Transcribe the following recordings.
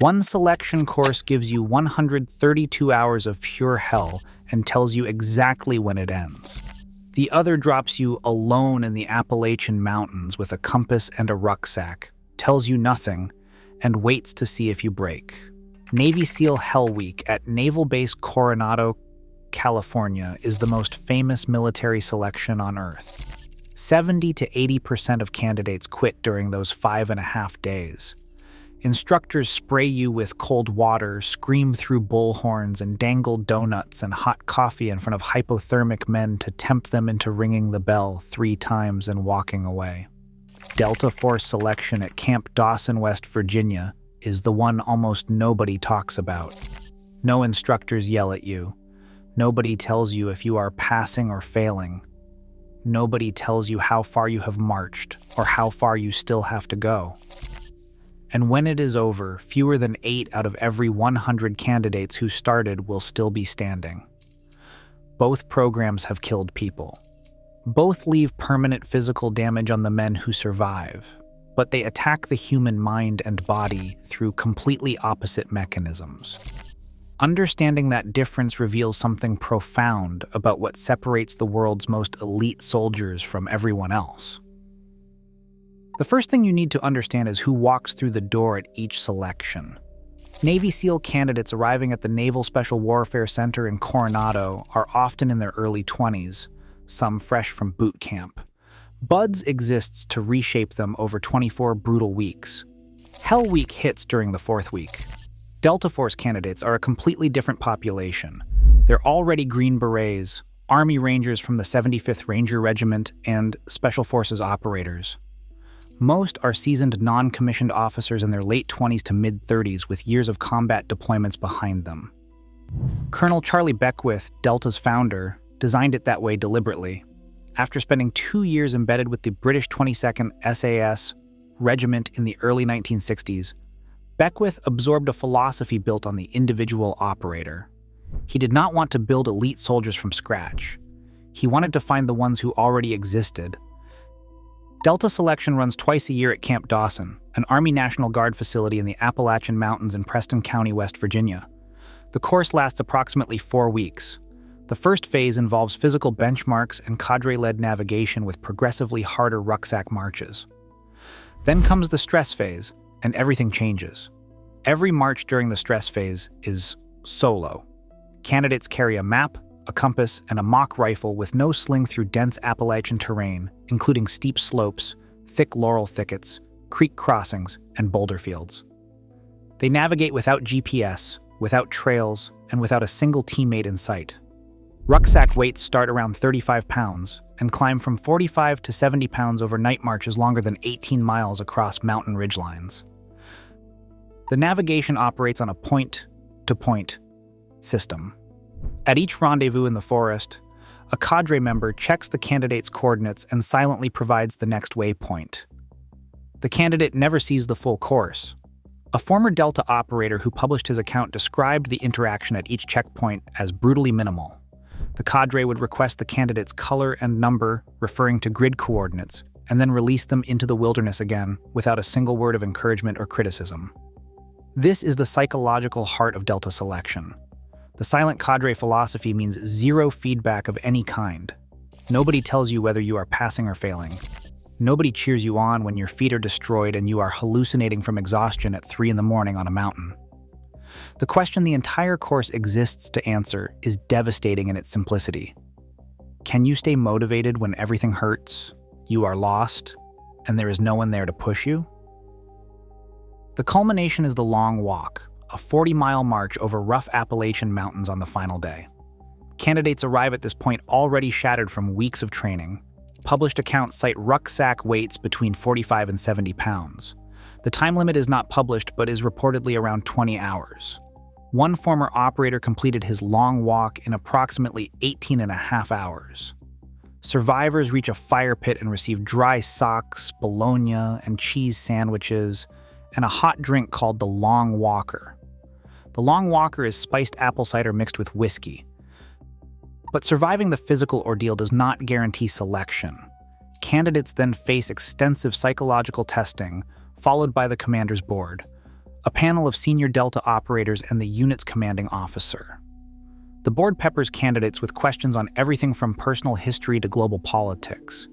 One selection course gives you 132 hours of pure hell and tells you exactly when it ends. The other drops you alone in the Appalachian Mountains with a compass and a rucksack, tells you nothing, and waits to see if you break. Navy SEAL Hell Week at Naval Base Coronado, California is the most famous military selection on Earth. 70 to 80% of candidates quit during those 5.5 days. Instructors spray you with cold water, scream through bullhorns, and dangle donuts and hot coffee in front of hypothermic men to tempt them into ringing the bell 3 times and walking away. Delta Force selection at Camp Dawson, West Virginia, is the one almost nobody talks about. No instructors yell at you. Nobody tells you if you are passing or failing. Nobody tells you how far you have marched or how far you still have to go. And when it is over, fewer than 8 out of every 100 candidates who started will still be standing. Both programs have killed people. Both leave permanent physical damage on the men who survive, but they attack the human mind and body through completely opposite mechanisms. Understanding that difference reveals something profound about what separates the world's most elite soldiers from everyone else. The first thing you need to understand is who walks through the door at each selection. Navy SEAL candidates arriving at the Naval Special Warfare Center in Coronado are often in their early 20s, some fresh from boot camp. BUDS exists to reshape them over 24 brutal weeks. Hell Week hits during the 4th week. Delta Force candidates are a completely different population. They're already Green Berets, Army Rangers from the 75th Ranger Regiment, and Special Forces operators. Most are seasoned non-commissioned officers in their late 20s to mid-30s with years of combat deployments behind them. Colonel Charlie Beckwith, Delta's founder, designed it that way deliberately. After spending 2 years embedded with the British 22nd SAS Regiment in the early 1960s, Beckwith absorbed a philosophy built on the individual operator. He did not want to build elite soldiers from scratch. He wanted to find the ones who already existed. Delta selection runs twice a year at Camp Dawson, an Army National Guard facility in the Appalachian Mountains in Preston County, West Virginia. The course lasts approximately 4 weeks. The first phase involves physical benchmarks and cadre-led navigation with progressively harder rucksack marches. Then comes the stress phase, and everything changes. Every march during the stress phase is solo. Candidates carry a map, a compass, and a mock rifle with no sling through dense Appalachian terrain, including steep slopes, thick laurel thickets, creek crossings, and boulder fields. They navigate without GPS, without trails, and without a single teammate in sight. Rucksack weights start around 35 pounds and climb from 45 to 70 pounds over night marches longer than 18 miles across mountain ridgelines. The navigation operates on a point-to-point system. At each rendezvous in the forest, a cadre member checks the candidate's coordinates and silently provides the next waypoint. The candidate never sees the full course. A former Delta operator who published his account described the interaction at each checkpoint as brutally minimal. The cadre would request the candidate's color and number, referring to grid coordinates, and then release them into the wilderness again without a single word of encouragement or criticism. This is the psychological heart of Delta selection. The silent cadre philosophy means zero feedback of any kind. Nobody tells you whether you are passing or failing. Nobody cheers you on when your feet are destroyed and you are hallucinating from exhaustion at 3 a.m. on a mountain. The question the entire course exists to answer is devastating in its simplicity. Can you stay motivated when everything hurts, you are lost, and there is no one there to push you? The culmination is the long walk, a 40-mile march over rough Appalachian mountains on the final day. Candidates arrive at this point already shattered from weeks of training. Published accounts cite rucksack weights between 45 and 70 pounds. The time limit is not published but is reportedly around 20 hours. One former operator completed his long walk in approximately 18.5 hours. Survivors reach a fire pit and receive dry socks, bologna, and cheese sandwiches, and a hot drink called the Long Walker. The Long Walker is spiced apple cider mixed with whiskey. But surviving the physical ordeal does not guarantee selection. Candidates then face extensive psychological testing, followed by the commander's board. a panel of senior Delta operators and the unit's commanding officer. The board peppers candidates with questions on everything from personal history to global politics.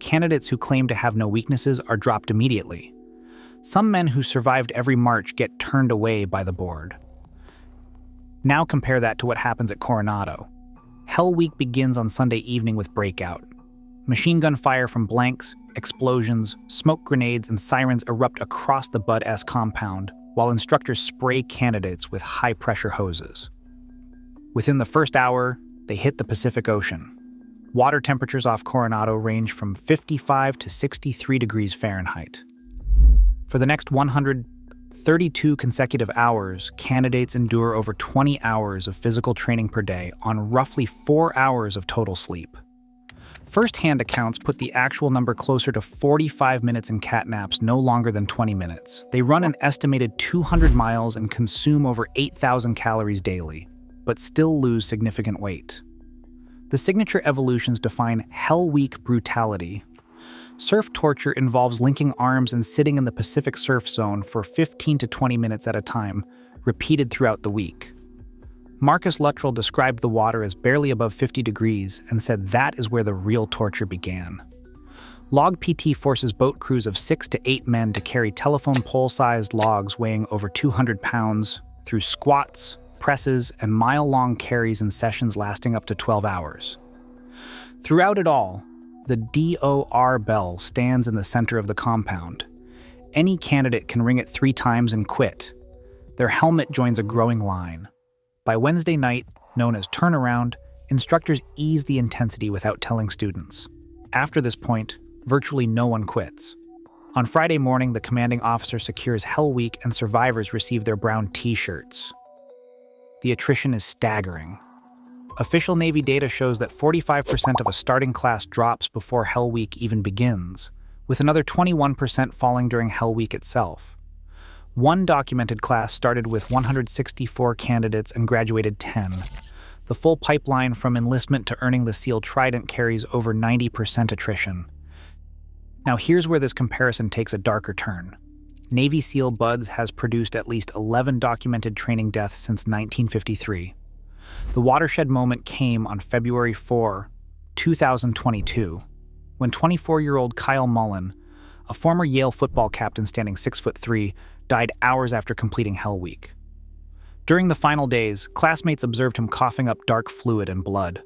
Candidates who claim to have no weaknesses are dropped immediately. Some men who survived every march get turned away by the board. Now compare that to what happens at Coronado. Hell Week begins on Sunday evening with breakout. Machine gun fire from blanks, explosions, smoke grenades, and sirens erupt across the Bud S compound, while instructors spray candidates with high-pressure hoses. Within the first hour, they hit the Pacific Ocean. Water temperatures off Coronado range from 55 to 63 degrees Fahrenheit. For the next 132 consecutive hours, candidates endure over 20 hours of physical training per day on roughly 4 hours of total sleep. First-hand accounts put the actual number closer to 45 minutes in catnaps, no longer than 20 minutes. They run an estimated 200 miles and consume over 8,000 calories daily, but still lose significant weight. The signature evolutions define Hell Week brutality. Surf torture involves linking arms and sitting in the Pacific surf zone for 15 to 20 minutes at a time, repeated throughout the week. Marcus Luttrell described the water as barely above 50 degrees and said that is where the real torture began. Log PT forces boat crews of 6 to 8 men to carry telephone pole-sized logs weighing over 200 pounds through squats, presses, and mile-long carries in sessions lasting up to 12 hours. Throughout it all, the DOR bell stands in the center of the compound. Any candidate can ring it 3 times and quit. Their helmet joins a growing line. By Wednesday night, known as turnaround, instructors ease the intensity without telling students. After this point, virtually no one quits. On Friday morning, the commanding officer secures Hell Week and survivors receive their brown T-shirts. The attrition is staggering. Official Navy data shows that 45% of a starting class drops before Hell Week even begins, with another 21% falling during Hell Week itself. One documented class started with 164 candidates and graduated 10. The full pipeline from enlistment to earning the SEAL Trident carries over 90% attrition. Now here's where this comparison takes a darker turn. Navy SEAL Buds has produced at least 11 documented training deaths since 1953. The watershed moment came on February 4, 2022, when 24-year-old Kyle Mullen, a former Yale football captain standing 6'3", died hours after completing Hell Week. During the final days, classmates observed him coughing up dark fluid and blood.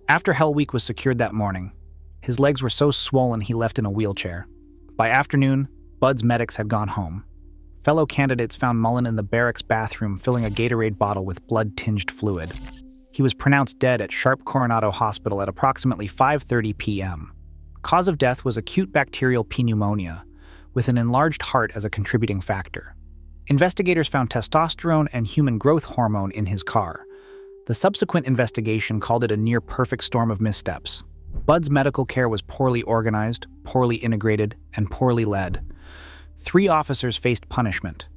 After Hell Week was secured that morning, his legs were so swollen he left in a wheelchair. By afternoon, Bud's medics had gone home. Fellow candidates found Mullen in the barracks bathroom filling a Gatorade bottle with blood-tinged fluid. He was pronounced dead at Sharp Coronado Hospital at approximately 5:30 p.m. Cause of death was acute bacterial pneumonia, with an enlarged heart as a contributing factor. Investigators found testosterone and human growth hormone in his car. The subsequent investigation called it a near-perfect storm of missteps. Bud's medical care was poorly organized, poorly integrated, and poorly led. 3 officers faced punishment.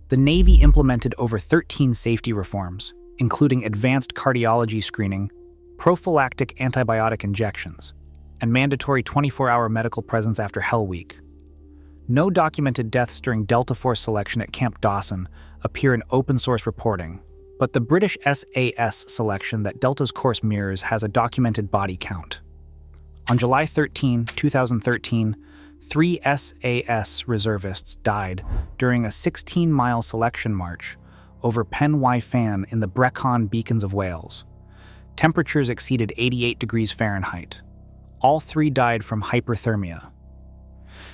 The Navy implemented over 13 safety reforms, including advanced cardiology screening, prophylactic antibiotic injections, and mandatory 24-hour medical presence after Hell Week. No documented deaths during Delta Force selection at Camp Dawson appear in open-source reporting, but the British SAS selection that Delta's course mirrors has a documented body count. On July 13, 2013, 3 SAS reservists died during a 16-mile selection march over Pen y Fan in the Brecon Beacons of Wales. Temperatures exceeded 88 degrees Fahrenheit. All 3 died from hyperthermia.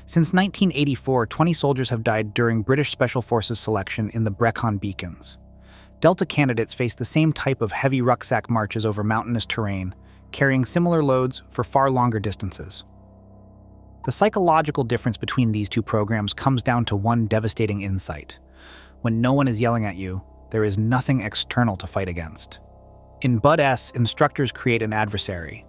Since 1984, 20 soldiers have died during British Special Forces selection in the Brecon Beacons. Delta candidates face the same type of heavy rucksack marches over mountainous terrain, carrying similar loads for far longer distances. The psychological difference between these 2 programs comes down to one devastating insight. When no one is yelling at you, there is nothing external to fight against. In Bud S, instructors create an adversary.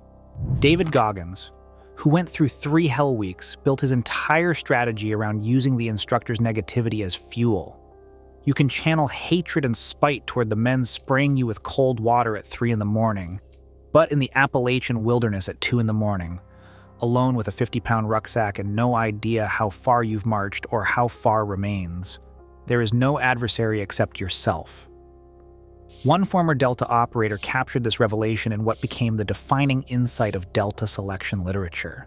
David Goggins, who went through 3 Hell Weeks, built his entire strategy around using the instructor's negativity as fuel. You can channel hatred and spite toward the men spraying you with cold water at 3 in the morning, but in the Appalachian wilderness at 2 in the morning, alone with a 50-pound rucksack and no idea how far you've marched or how far remains, there is no adversary except yourself. One former Delta operator captured this revelation in what became the defining insight of Delta selection literature.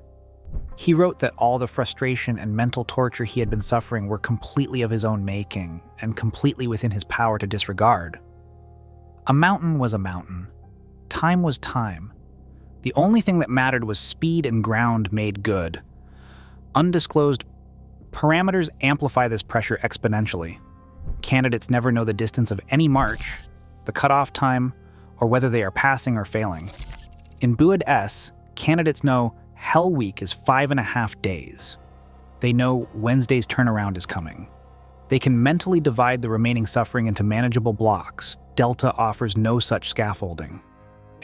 He wrote that all the frustration and mental torture he had been suffering were completely of his own making and completely within his power to disregard. A mountain was a mountain. Time was time. The only thing that mattered was speed and ground made good. Undisclosed parameters amplify this pressure exponentially. Candidates never know the distance of any march, the cutoff time, or whether they are passing or failing. In Buid S, candidates know Hell Week is 5.5 days. They know Wednesday's turnaround is coming. They can mentally divide the remaining suffering into manageable blocks. Delta offers no such scaffolding.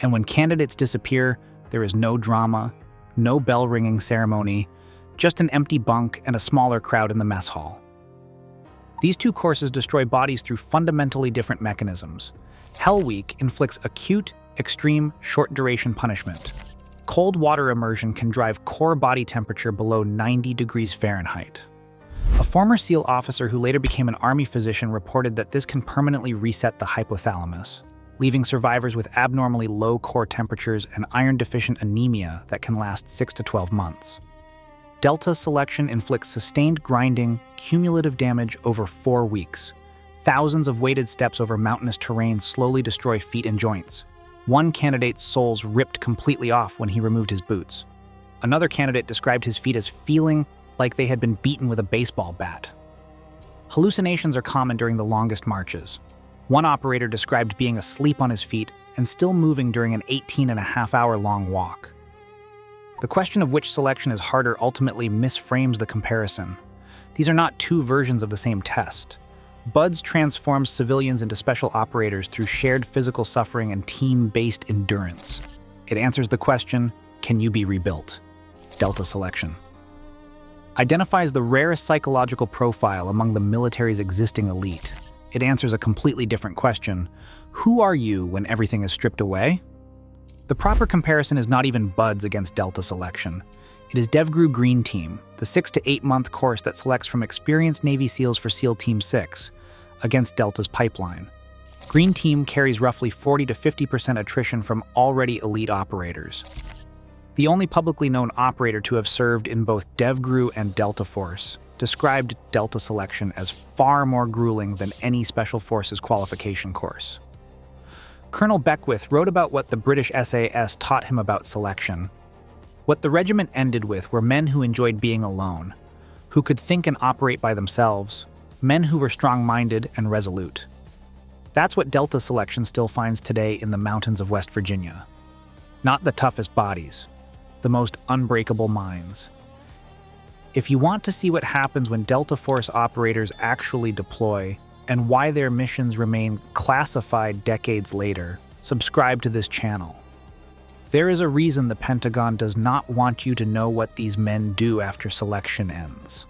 And when candidates disappear, there is no drama, no bell-ringing ceremony, just an empty bunk and a smaller crowd in the mess hall. These two courses destroy bodies through fundamentally different mechanisms. Hell Week inflicts acute, extreme, short-duration punishment. Cold water immersion can drive core body temperature below 90 degrees Fahrenheit. A former SEAL officer who later became an Army physician reported that this can permanently reset the hypothalamus, leaving survivors with abnormally low core temperatures and iron-deficient anemia that can last 6 to 12 months. Delta selection inflicts sustained grinding, cumulative damage over 4 weeks. Thousands of weighted steps over mountainous terrain slowly destroy feet and joints. One candidate's soles ripped completely off when he removed his boots. Another candidate described his feet as feeling like they had been beaten with a baseball bat. Hallucinations are common during the longest marches. One operator described being asleep on his feet and still moving during an 18.5-hour-long walk. The question of which selection is harder ultimately misframes the comparison. These are not two versions of the same test. BUDS transforms civilians into special operators through shared physical suffering and team-based endurance. It answers the question, can you be rebuilt? Delta selection identifies the rarest psychological profile among the military's existing elite. It answers a completely different question, who are you when everything is stripped away? The proper comparison is not even BUDS against Delta selection. It is DevGru Green Team, the 6 to 8 month course that selects from experienced Navy SEALs for SEAL Team 6, against Delta's pipeline. Green Team carries roughly 40 to 50% attrition from already elite operators. The only publicly known operator to have served in both DevGru and Delta Force described Delta selection as far more grueling than any Special Forces qualification course. Colonel Beckwith wrote about what the British SAS taught him about selection. What the regiment ended with were men who enjoyed being alone, who could think and operate by themselves, men who were strong-minded and resolute. That's what Delta selection still finds today in the mountains of West Virginia. Not the toughest bodies, the most unbreakable minds. If you want to see what happens when Delta Force operators actually deploy and why their missions remain classified decades later, subscribe to this channel. There is a reason the Pentagon does not want you to know what these men do after selection ends.